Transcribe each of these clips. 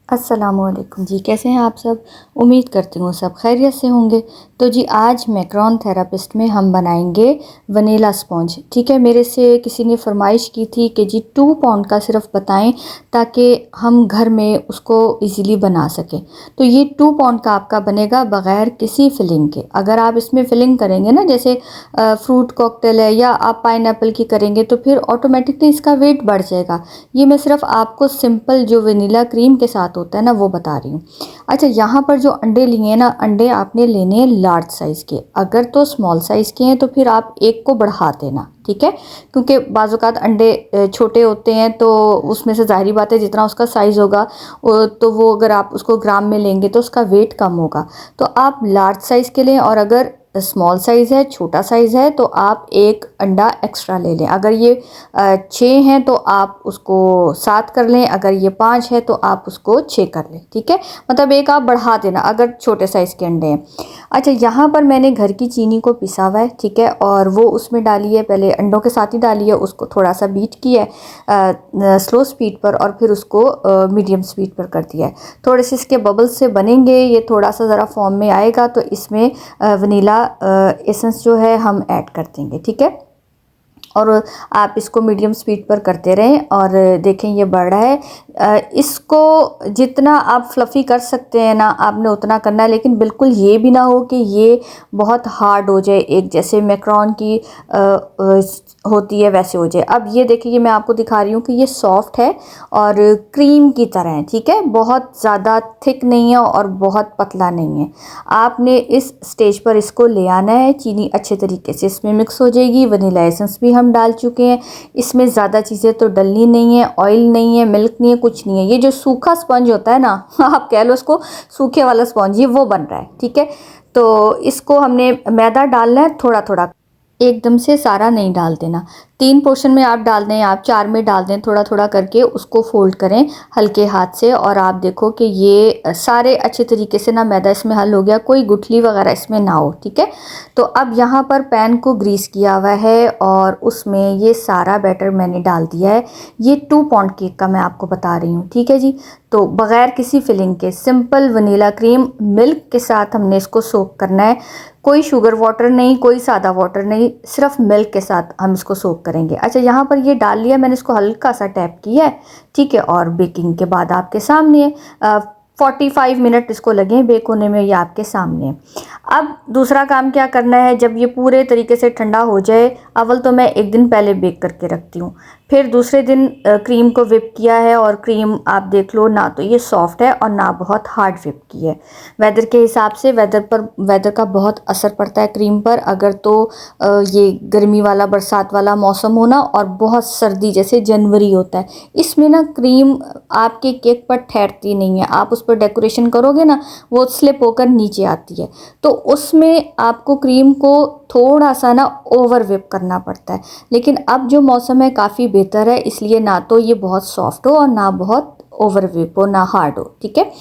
अस्सलामुअलैकुम जी, कैसे हैं आप सब। उम्मीद करती हूँ सब खैरियत से होंगे। तो जी आज मैक्रोन थेरापिस्ट में हम बनाएंगे वनीला स्पॉन्ज। ठीक है, मेरे से किसी ने फरमाइश की थी कि जी 2 पाउंड का सिर्फ बताएं ताकि हम घर में उसको इजीली बना सकें। तो ये 2 पाउंड का आपका बनेगा बग़ैर किसी फिलिंग के। अगर आप इसमें फिलिंग करेंगे ना, जैसे फ्रूट कॉकटेल है या आप पाइनएप्पल की करेंगे, तो फिर ऑटोमेटिकली इसका वेट बढ़ जाएगा। ये मैं सिर्फ आपको सिंपल जो वनीला क्रीम के साथ होता है ना, वो बता रही हूँ। अच्छा, यहाँ पर जो अंडे लिए हैं ना, अंडे आपने लेने हैं लार्ज साइज़ के। अगर तो स्मॉल साइज़ के हैं तो फिर आप एक को बढ़ा देना, ठीक है। क्योंकि बाज़-औक़ात अंडे छोटे होते हैं, तो उसमें से ज़ाहिरी बात है जितना उसका साइज़ होगा तो वो अगर आप उसको ग्राम में लेंगे तो उसका वेट कम होगा। तो आप लार्ज साइज़ के लें, और अगर स्मॉल साइज़ है, छोटा साइज़ है, तो आप एक अंडा एक्स्ट्रा ले लें। अगर ये 6 हैं तो आप उसको 7 कर लें, अगर ये 5 है तो आप उसको 6 कर लें, ठीक है। मतलब एक आप बढ़ा देना अगर छोटे साइज़ के अंडे हैं। अच्छा, यहाँ पर मैंने घर की चीनी को पिसा हुआ है, ठीक है, और वो उसमें डाली है। पहले अंडों के साथ ही डाली है, उसको थोड़ा सा बीट किया है स्लो स्पीड पर, और फिर उसको मीडियम स्पीड पर कर दिया है। थोड़े से इसके बबल्स से बनेंगे, ये थोड़ा सा ज़रा फॉर्म में आएगा तो इसमें वनीला एसेंस जो है हम ऐड कर देंगे, ठीक है। और आप इसको मीडियम स्पीड पर करते रहें, और देखें ये बढ़ रहा है। इसको जितना आप फ्लफ़ी कर सकते हैं ना, आपने उतना करना है, लेकिन बिल्कुल ये भी ना हो कि ये बहुत हार्ड हो जाए, एक जैसे मैक्रोन की होती है वैसे हो जाए। अब ये देखिए, ये मैं आपको दिखा रही हूँ कि ये सॉफ्ट है और क्रीम की तरह है, ठीक है। बहुत ज़्यादा थिक नहीं है और बहुत पतला नहीं है। आपने इस स्टेज पर इसको ले आना है। चीनी अच्छे तरीके से इसमें मिक्स हो जाएगी, वनीला एसेंस भी हम डाल चुके हैं। इसमें ज़्यादा चीज़ें तो डलनी नहीं है, ऑयल नहीं है, मिल्क नहीं है, कुछ नहीं है। ये जो सूखा स्पंज होता है ना आप कह लो उसको सूखे वाला स्पंज, ये वो बन रहा है, ठीक है। तो इसको हमने मैदा डालना है थोड़ा थोड़ा, एकदम से सारा नहीं डाल देना। 3 पोर्शन में आप डाल दें, आप 4 में डाल दें, थोड़ा थोड़ा करके उसको फोल्ड करें हल्के हाथ से, और आप देखो कि ये सारे अच्छे तरीके से ना मैदा इसमें हल हो गया, कोई गुठली वगैरह इसमें ना हो, ठीक है। तो अब यहाँ पर पैन को ग्रीस किया हुआ है और उसमें ये सारा बैटर मैंने डाल दिया है। ये 2 पाउंड केक का मैं आपको बता रही हूँ, ठीक है जी। तो बग़ैर किसी फिलिंग के सिंपल वनीला क्रीम मिल्क के साथ हमने इसको सोक करना है। कोई शुगर वाटर नहीं, कोई सादा वाटर नहीं, सिर्फ मिल्क के साथ हम इसको सोक करेंगे। अच्छा, यहाँ पर ये डाल लिया मैंने, इसको हल्का सा टैप किया है, ठीक है। और बेकिंग के बाद आपके सामने है 45 मिनट इसको लगे बेक होने में, ये आपके सामने है। अब दूसरा काम क्या करना है, जब ये पूरे तरीके से ठंडा हो जाए, अव्वल तो मैं एक दिन पहले बेक करके रखती हूँ, फिर दूसरे दिन क्रीम को विप किया है, और क्रीम आप देख लो ना तो ये सॉफ्ट है और ना बहुत हार्ड विप की है। वेदर के हिसाब से वेदर का बहुत असर पड़ता है क्रीम पर। अगर तो ये गर्मी वाला बरसात वाला मौसम हो ना, और बहुत सर्दी जैसे जनवरी होता है, इसमें ना क्रीम आपके केक पर ठहरती नहीं है। आप उस पर डेकोरेशन करोगे ना, वो स्लिप होकर नीचे आती है। तो उसमें आपको क्रीम को थोड़ा सा ना ओवर विप करना पड़ता है। लेकिन अब जो मौसम है काफ़ी बेहतर है, इसलिए ना तो ये बहुत सॉफ्ट हो और ना बहुत ओवर विप हो, ना हार्ड हो, ठीक है।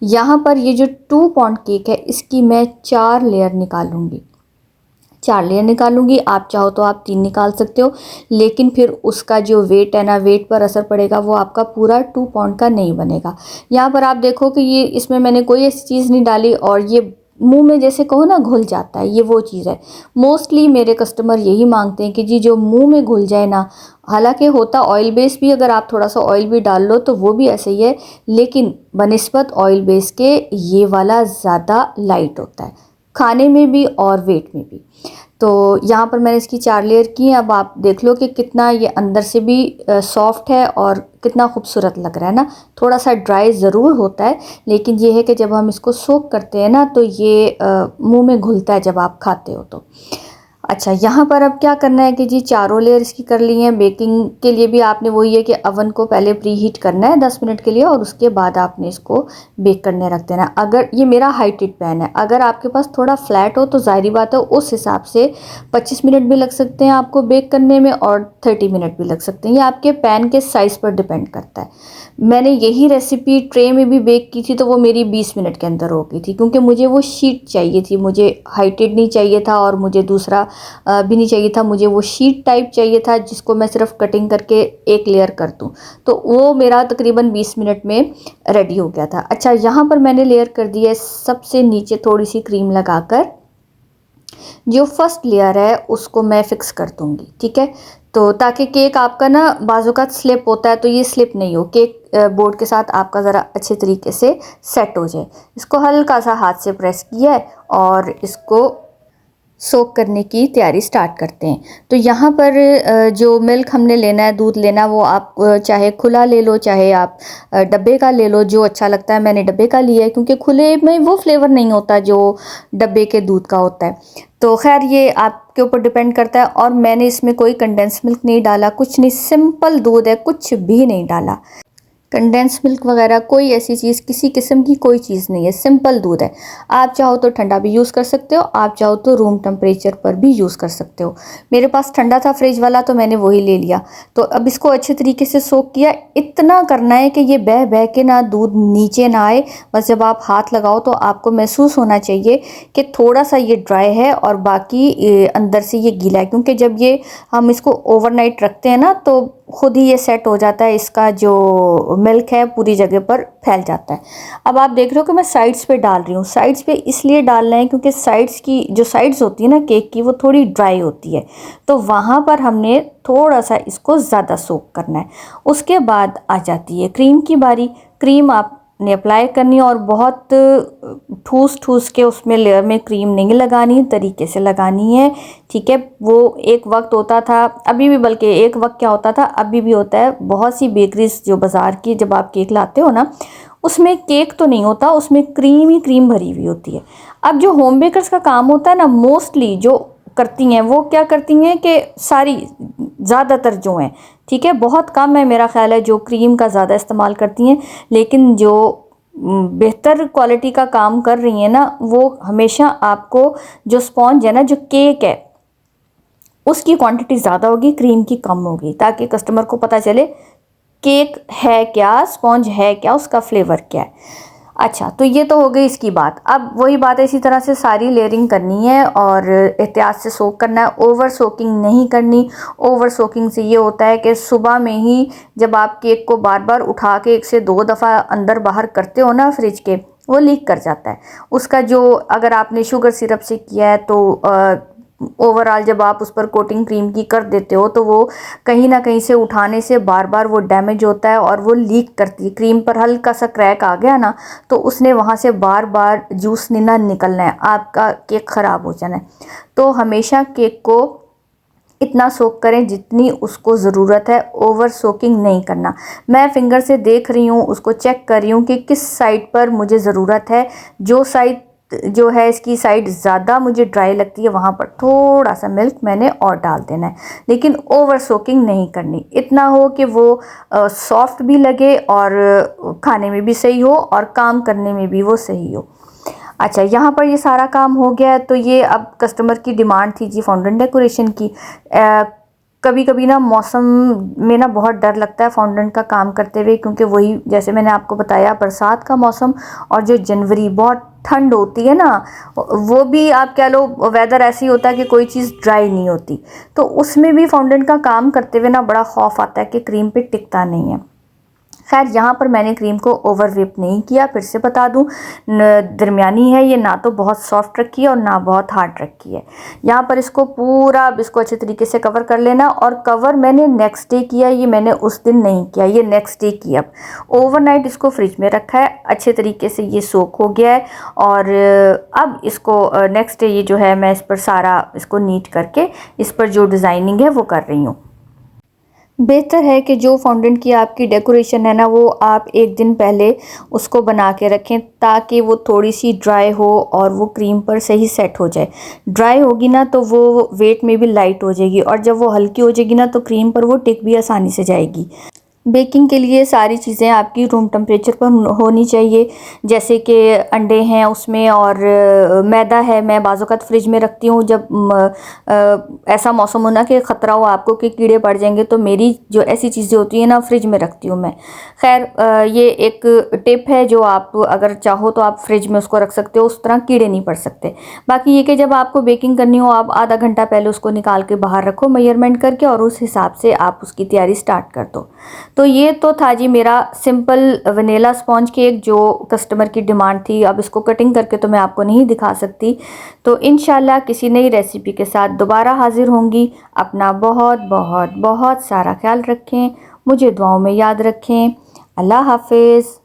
यहाँ पर ये जो 2 पाउंड केक है, इसकी मैं 4 लेयर निकालूंगी। 4 लेयर निकालूंगी, आप चाहो तो आप 3 निकाल सकते हो, लेकिन फिर उसका जो वेट है ना, वेट पर असर पड़ेगा, वो आपका पूरा 2 पाउंड का नहीं बनेगा। यहाँ पर आप देखो कि ये इसमें मैंने कोई ऐसी चीज़ नहीं डाली, और ये मुंह में जैसे कहो ना घुल जाता है, ये वो चीज़ है। मोस्टली मेरे कस्टमर यही मांगते हैं कि जी जो मुंह में घुल जाए ना, हालांकि होता ऑयल बेस भी, अगर आप थोड़ा सा ऑयल भी डाल लो तो वो भी ऐसे ही है, लेकिन बनिस्बत ऑयल बेस के ये वाला ज़्यादा लाइट होता है, खाने में भी और वेट में भी। तो यहाँ पर मैंने इसकी 4 लेयर की हैं। अब आप देख लो कि कितना ये अंदर से भी सॉफ्ट है और कितना खूबसूरत लग रहा है ना। थोड़ा सा ड्राई ज़रूर होता है, लेकिन ये है कि जब हम इसको सोक करते हैं ना, तो ये मुंह में घुलता है जब आप खाते हो तो। अच्छा, यहाँ पर अब क्या करना है कि जी चारों लेयर इसकी कर ली हैं। बेकिंग के लिए भी आपने वही है कि अवन को पहले प्री हीट करना है 10 मिनट के लिए, और उसके बाद आपने इसको बेक करने रख देना। अगर ये मेरा हाइटेड पैन है, अगर आपके पास थोड़ा फ्लैट हो तो ज़ाहिरी बात है उस हिसाब से 25 मिनट भी लग सकते हैं आपको बेक करने में, और 30 मिनट भी लग सकते हैं। ये आपके पैन के साइज़ पर डिपेंड करता है। मैंने यही रेसिपी ट्रे में भी बेक की थी, तो वो मेरी 20 मिनट के अंदर हो गई थी, क्योंकि मुझे वो शीट चाहिए थी, मुझे हाइटेड नहीं चाहिए था, और मुझे दूसरा भी नहीं चाहिए था, मुझे वो शीट टाइप चाहिए था जिसको मैं सिर्फ कटिंग करके एक लेयर कर दूँ। तो वो मेरा तकरीबन 20 मिनट में रेडी हो गया था। अच्छा, यहाँ पर मैंने लेयर कर दी है सबसे नीचे थोड़ी सी क्रीम लगाकर। जो फर्स्ट लेयर है उसको मैं फिक्स कर दूंगी, ठीक है। तो ताकि केक आपका ना बाजू का स्लिप होता है तो ये स्लिप नहीं हो, केक बोर्ड के साथ आपका ज़रा अच्छे तरीके से सेट हो जाए। इसको हल्का सा हाथ से प्रेस किया है और इसको सोक करने की तैयारी स्टार्ट करते हैं। तो यहाँ पर जो मिल्क हमने लेना है, दूध लेना, वो आप चाहे खुला ले लो, चाहे आप डब्बे का ले लो, जो अच्छा लगता है। मैंने डब्बे का लिया है क्योंकि खुले में वो फ्लेवर नहीं होता जो डब्बे के दूध का होता है। तो खैर ये आपके ऊपर डिपेंड करता है। और मैंने इसमें कोई कंडेंस मिल्क नहीं डाला, कुछ नहीं, सिंपल दूध है, कुछ भी नहीं डाला। कंडेंस मिल्क वगैरह कोई ऐसी चीज़, किसी किस्म की कोई चीज़ नहीं है, सिंपल दूध है। आप चाहो तो ठंडा भी यूज़ कर सकते हो, आप चाहो तो रूम टेम्परेचर पर भी यूज़ कर सकते हो। मेरे पास ठंडा था फ्रिज वाला तो मैंने वही ले लिया। तो अब इसको अच्छे तरीके से सोक किया। इतना करना है कि ये बह बह के ना दूध नीचे ना आए। बस जब आप हाथ लगाओ तो आपको महसूस होना चाहिए कि थोड़ा सा ये ड्राई है और बाकी अंदर से ये गीला है, क्योंकि जब ये हम इसको ओवरनाइट रखते हैं ना तो खुद ही ये सेट हो जाता है, इसका जो मिल्क है पूरी जगह पर फैल जाता है। अब आप देख रहे हो कि मैं साइड्स पे डाल रही हूँ। साइड्स पे इसलिए डालना है क्योंकि साइड्स की जो साइड्स होती है ना केक की, वो थोड़ी ड्राई होती है, तो वहाँ पर हमने थोड़ा सा इसको ज़्यादा सोक करना है। उसके बाद आ जाती है क्रीम की बारी। क्रीम आपने अप्लाई करनी है और बहुत ठूस ठूस के उसमें लेयर में क्रीम नहीं लगानी, तरीके से लगानी है, ठीक है। वो एक वक्त होता था, अभी भी, बल्कि एक वक्त क्या होता था, अभी भी होता है, बहुत सी बेकरीज जो बाज़ार की जब आप केक लाते हो ना, उसमें केक तो नहीं होता, उसमें क्रीम ही क्रीम भरी हुई होती है। अब जो होम बेकर्स का काम होता है ना, मोस्टली जो करती हैं वो क्या करती हैं कि सारी, ज़्यादातर जो हैं, ठीक है, बहुत कम है मेरा ख्याल है जो क्रीम का ज़्यादा इस्तेमाल करती हैं, लेकिन जो बेहतर क्वालिटी का काम कर रही हैं ना, वो हमेशा आपको जो स्पॉन्ज है ना, जो केक है, उसकी क्वांटिटी ज़्यादा होगी, क्रीम की कम होगी, ताकि कस्टमर को पता चले केक है क्या, स्पॉन्ज है क्या, उसका फ्लेवर क्या है। अच्छा, तो ये तो हो गई इसकी बात। अब वही बात है, इसी तरह से सारी लेयरिंग करनी है और एहतियात से सोक करना है, ओवर सोकिंग नहीं करनी। ओवर सोकिंग से ये होता है कि सुबह में ही जब आप केक को बार बार उठा के 1 से 2 दफ़ा अंदर बाहर करते हो ना फ्रिज के, वो लीक कर जाता है उसका। जो अगर आपने शुगर सिरप से किया है तो ओवरऑल जब आप उस पर कोटिंग क्रीम की कर देते हो तो वो कहीं ना कहीं से उठाने से बार बार वो डैमेज होता है और वो लीक करती है। क्रीम पर हल्का सा क्रैक आ गया ना तो उसने वहाँ से बार बार जूस नहीं ना निकलना है, आपका केक ख़राब हो जाना है। तो हमेशा केक को इतना सोक करें जितनी उसको ज़रूरत है, ओवर सोकिंग नहीं करना। मैं फिंगर से देख रही हूँ, उसको चेक कर रही हूँ कि किस साइड पर मुझे ज़रूरत है। जो साइड जो है इसकी साइड ज़्यादा मुझे ड्राई लगती है, वहाँ पर थोड़ा सा मिल्क मैंने और डाल देना है, लेकिन ओवर सोकिंग नहीं करनी। इतना हो कि वो सॉफ्ट भी लगे और खाने में भी सही हो और काम करने में भी वो सही हो। अच्छा, यहाँ पर ये सारा काम हो गया है। तो ये अब कस्टमर की डिमांड थी जी फॉन्डेंट डेकोरेशन की। कभी कभी ना मौसम में ना बहुत डर लगता है फॉन्डेंट का काम करते हुए, क्योंकि वही जैसे मैंने आपको बताया बरसात का मौसम और जो जनवरी बहुत ठंड होती है ना, वो भी आप कह लो वेदर ऐसी होता है कि कोई चीज़ ड्राई नहीं होती। तो उसमें भी फॉन्डेंट का काम करते हुए ना बड़ा खौफ आता है कि क्रीम पे टिकता नहीं है। खैर, यहाँ पर मैंने क्रीम को ओवर व्हिप नहीं किया, फिर से बता दूँ, दरमियानी है ये, ना तो बहुत सॉफ्ट रखी है और ना बहुत हार्ड रखी है। यहाँ पर इसको पूरा इसको अच्छे तरीके से कवर कर लेना। और कवर मैंने नेक्स्ट डे किया, ये मैंने उस दिन नहीं किया, ये नेक्स्ट डे किया। ओवरनाइट इसको फ्रिज में रखा है, अच्छे तरीके से ये सोक हो गया है। और अब इसको नेक्स्ट डे ये जो है मैं इस पर सारा इसको नीट करके इस पर जो डिज़ाइनिंग है वो कर रही हूँ। बेहतर है कि जो फॉन्डेंट की आपकी डेकोरेशन है ना, वो आप एक दिन पहले उसको बना के रखें ताकि वो थोड़ी सी ड्राई हो और वो क्रीम पर सही सेट हो जाए। ड्राई होगी ना तो वो वेट में भी लाइट हो जाएगी और जब वो हल्की हो जाएगी ना तो क्रीम पर वो टिक भी आसानी से जाएगी। बेकिंग के लिए सारी चीज़ें आपकी रूम टेम्परेचर पर होनी चाहिए, जैसे कि अंडे हैं उसमें और मैदा है। मैं बाज़-औक़ात फ्रिज में रखती हूँ जब ऐसा मौसम हो ना कि ख़तरा हो आपको कि कीड़े पड़ जाएंगे, तो मेरी जो ऐसी चीज़ें होती हैं ना फ्रिज में रखती हूँ मैं। खैर ये एक टिप है जो आप अगर चाहो तो आप फ्रिज में उसको रख सकते हो, उस तरह कीड़े नहीं पड़ सकते। बाकी ये कि जब आपको बेकिंग करनी हो आप आधा घंटा पहले उसको निकाल के बाहर रखो मेजरमेंट करके, और उस हिसाब से आप उसकी तैयारी स्टार्ट कर दो। तो ये तो था जी मेरा सिंपल वनीला स्पॉन्ज केक जो कस्टमर की डिमांड थी। अब इसको कटिंग करके तो मैं आपको नहीं दिखा सकती। तो इंशाल्लाह किसी नई रेसिपी के साथ दोबारा हाजिर होंगी। अपना बहुत बहुत बहुत सारा ख्याल रखें, मुझे दुआओं में याद रखें। अल्लाह हाफिज़।